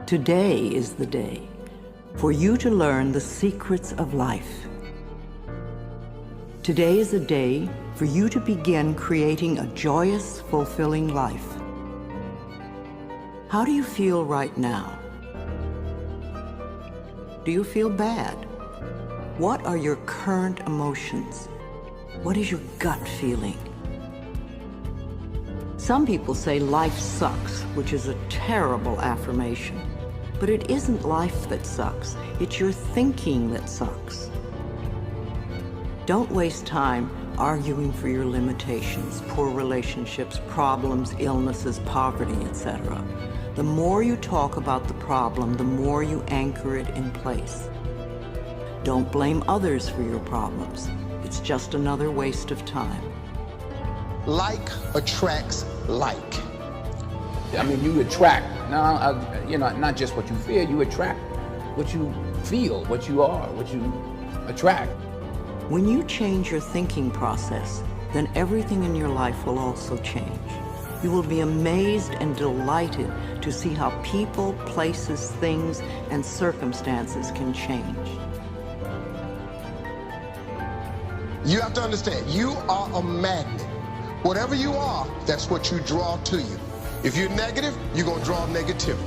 Today is the day for you to learn the secrets of life. Today is a day for you to begin creating a joyous, fulfilling life. How do you feel right now? Do you feel bad? What are your current emotions? What is your gut feeling? Some people say life sucks, which is a terrible affirmation. But it isn't life that sucks, it's your thinking that sucks. Don't waste time arguing for your limitations, poor relationships, problems, illnesses, poverty, etc. The more you talk about the problem, the more you anchor it in place. Don't blame others for your problems. It's just another waste of time. Like attracts like. I mean, you attract, not just what you feel, you attract what you feel, what you are, what you attract. When you change your thinking process, then everything in your life will also change. You will be amazed and delighted to see how people, places, things, and circumstances can change. You have to understand, you are a magnet. Whatever you are, that's what you draw to you. If you're negative, you're going to draw negativity.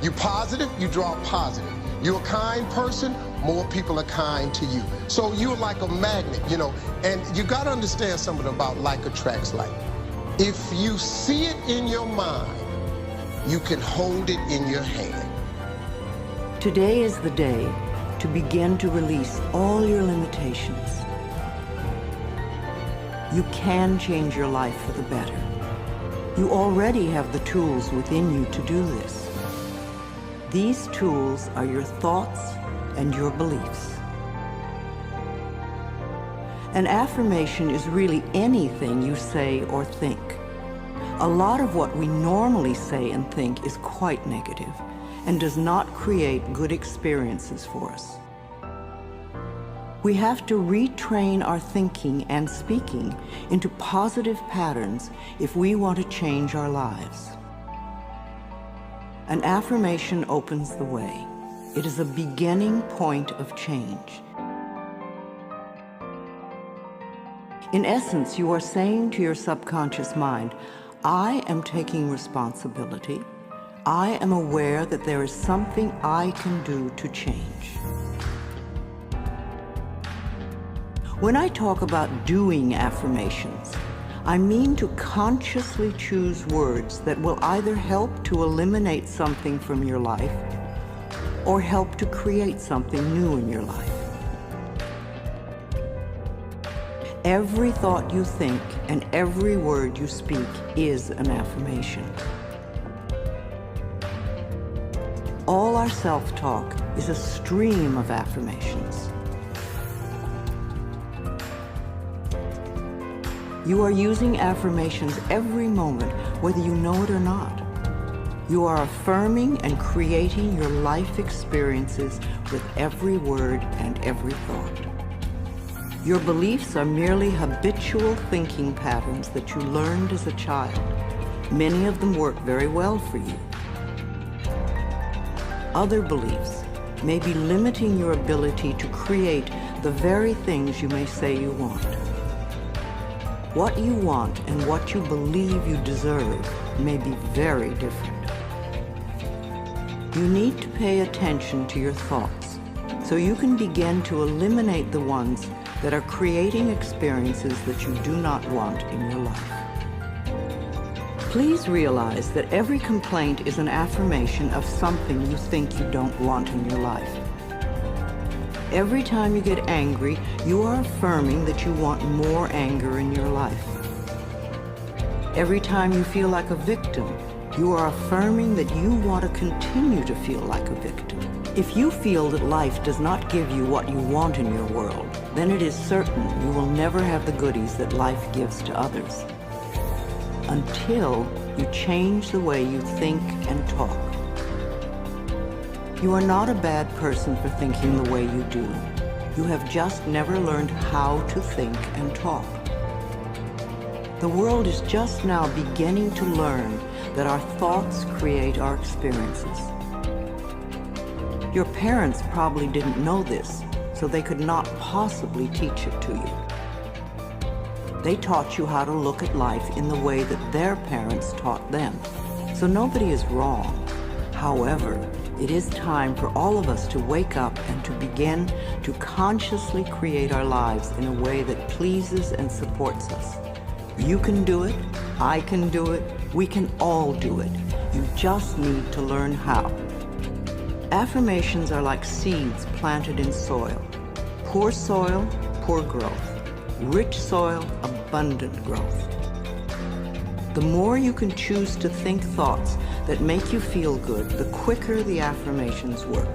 You're positive, you draw positive. You're a kind person, more people are kind to you. So you're like a magnet, and you got to understand something about like attracts like. If you see it in your mind, you can hold it in your hand. Today is the day to begin to release all your limitations. You can change your life for the better. You already have the tools within you to do this. These tools are your thoughts and your beliefs. An affirmation is really anything you say or think. A lot of what we normally say and think is quite negative and does not create good experiences for us. We have to retrain our thinking and speaking into positive patterns if we want to change our lives. An affirmation opens the way. It is a beginning point of change. In essence, you are saying to your subconscious mind, I am taking responsibility. I am aware that there is something I can do to change. When I talk about doing affirmations, I mean to consciously choose words that will either help to eliminate something from your life or help to create something new in your life. Every thought you think and every word you speak is an affirmation. All our self-talk is a stream of affirmations. You are using affirmations every moment, whether you know it or not. You are affirming and creating your life experiences with every word and every thought. Your beliefs are merely habitual thinking patterns that you learned as a child. Many of them work very well for you. Other beliefs may be limiting your ability to create the very things you may say you want. What you want and what you believe you deserve may be very different. You need to pay attention to your thoughts so you can begin to eliminate the ones that are creating experiences that you do not want in your life. Please realize that every complaint is an affirmation of something you think you don't want in your life. Every time you get angry, you are affirming that you want more anger in your life. Every time you feel like a victim, you are affirming that you want to continue to feel like a victim. If you feel that life does not give you what you want in your world, then it is certain you will never have the goodies that life gives to others. Until you change the way you think and talk. You are not a bad person for thinking the way you do. You have just never learned how to think and talk. The world is just now beginning to learn that our thoughts create our experiences. Your parents probably didn't know this, so they could not possibly teach it to you. They taught you how to look at life in the way that their parents taught them. So nobody is wrong. However, it is time for all of us to wake up and to begin to consciously create our lives in a way that pleases and supports us. You can do it, I can do it, we can all do it. You just need to learn how. Affirmations are like seeds planted in soil. Poor soil, poor growth. Rich soil, abundant growth. The more you can choose to think thoughts that make you feel good, the quicker the affirmations work.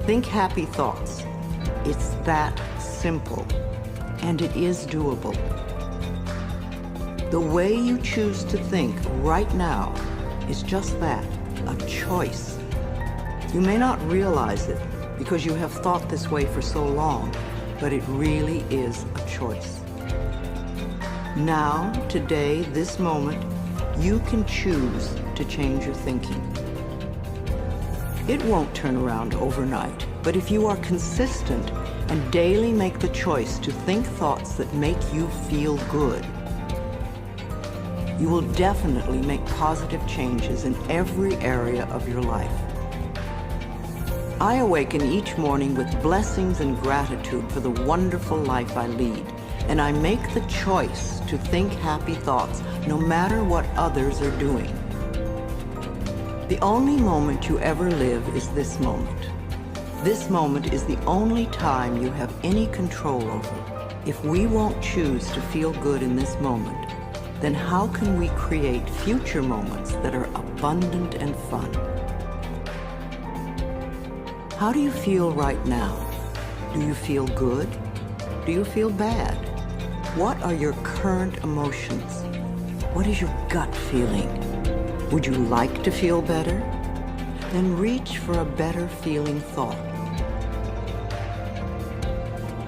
Think happy thoughts. It's that simple, and it is doable. The way you choose to think right now is just that, a choice. You may not realize it because you have thought this way for so long, but it really is a choice. Now, today, this moment, you can choose to change your thinking. It won't turn around overnight, but if you are consistent and daily make the choice to think thoughts that make you feel good, you will definitely make positive changes in every area of your life. I awaken each morning with blessings and gratitude for the wonderful life I lead, and I make the choice to think happy thoughts no matter what others are doing. The only moment you ever live is this moment. This moment is the only time you have any control over. If we won't choose to feel good in this moment, then how can we create future moments that are abundant and fun? How do you feel right now? Do you feel good? Do you feel bad? What are your current emotions? What is your gut feeling? Would you like to feel better? Then reach for a better feeling thought.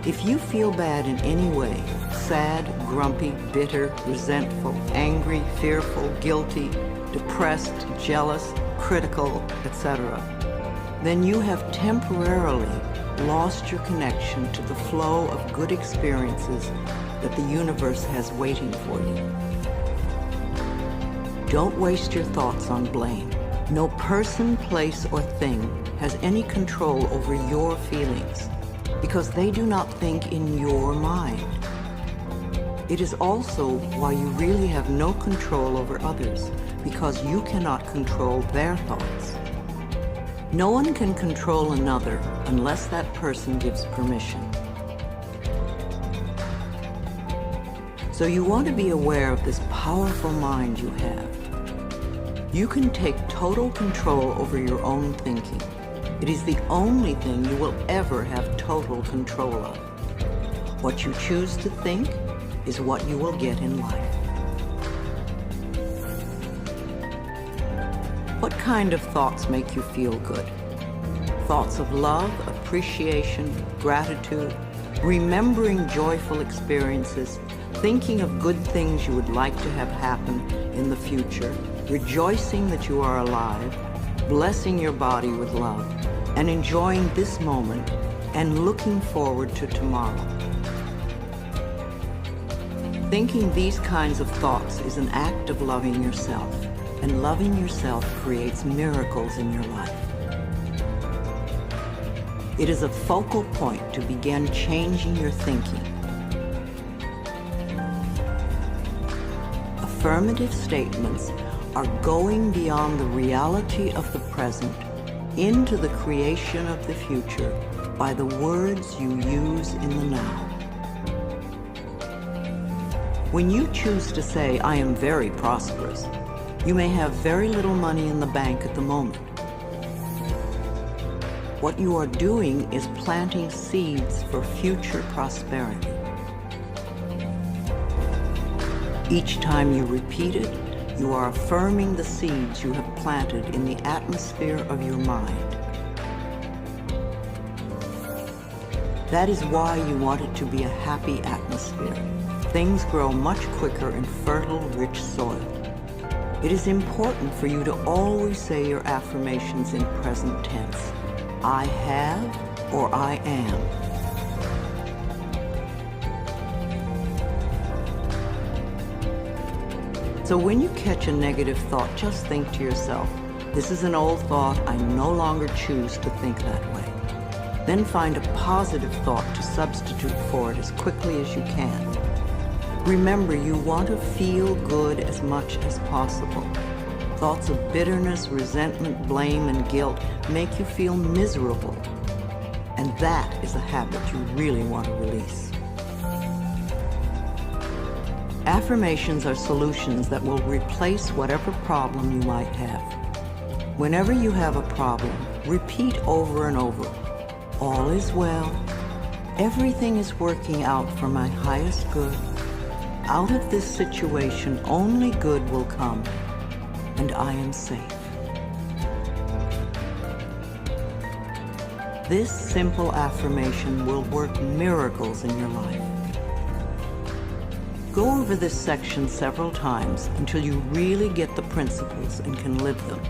If you feel bad in any way, sad, grumpy, bitter, resentful, angry, fearful, guilty, depressed, jealous, critical, etc., then you have temporarily lost your connection to the flow of good experiences that the universe has waiting for you. Don't waste your thoughts on blame. No person, place, or thing has any control over your feelings because they do not think in your mind. It is also why you really have no control over others, because you cannot control their thoughts. No one can control another unless that person gives permission. So you want to be aware of this powerful mind you have. You can take total control over your own thinking. It is the only thing you will ever have total control of. What you choose to think is what you will get in life. What kind of thoughts make you feel good? Thoughts of love, appreciation, gratitude, remembering joyful experiences, thinking of good things you would like to have happen in the future, rejoicing that you are alive, blessing your body with love, and enjoying this moment and looking forward to tomorrow. Thinking these kinds of thoughts is an act of loving yourself, and loving yourself creates miracles in your life. It is a focal point to begin changing your thinking. Affirmative statements are going beyond the reality of the present into the creation of the future by the words you use in the now. When you choose to say, "I am very prosperous," you may have very little money in the bank at the moment. What you are doing is planting seeds for future prosperity. Each time you repeat it, you are affirming the seeds you have planted in the atmosphere of your mind. That is why you want it to be a happy atmosphere. Things grow much quicker in fertile, rich soil. It is important for you to always say your affirmations in present tense. I have or I am. So when you catch a negative thought, just think to yourself, this is an old thought, I no longer choose to think that way. Then find a positive thought to substitute for it as quickly as you can. Remember, you want to feel good as much as possible. Thoughts of bitterness, resentment, blame, and guilt make you feel miserable. And that is a habit you really want to release. Affirmations are solutions that will replace whatever problem you might have. Whenever you have a problem, repeat over and over, all is well, everything is working out for my highest good. Out of this situation, only good will come, and I am safe. This simple affirmation will work miracles in your life. Go over this section several times until you really get the principles and can live them.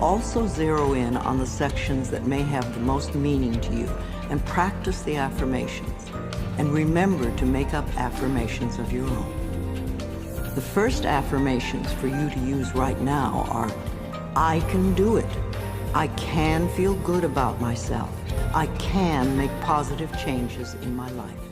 Also zero in on the sections that may have the most meaning to you and practice the affirmations. And remember to make up affirmations of your own. The first affirmations for you to use right now are, I can do it. I can feel good about myself. I can make positive changes in my life.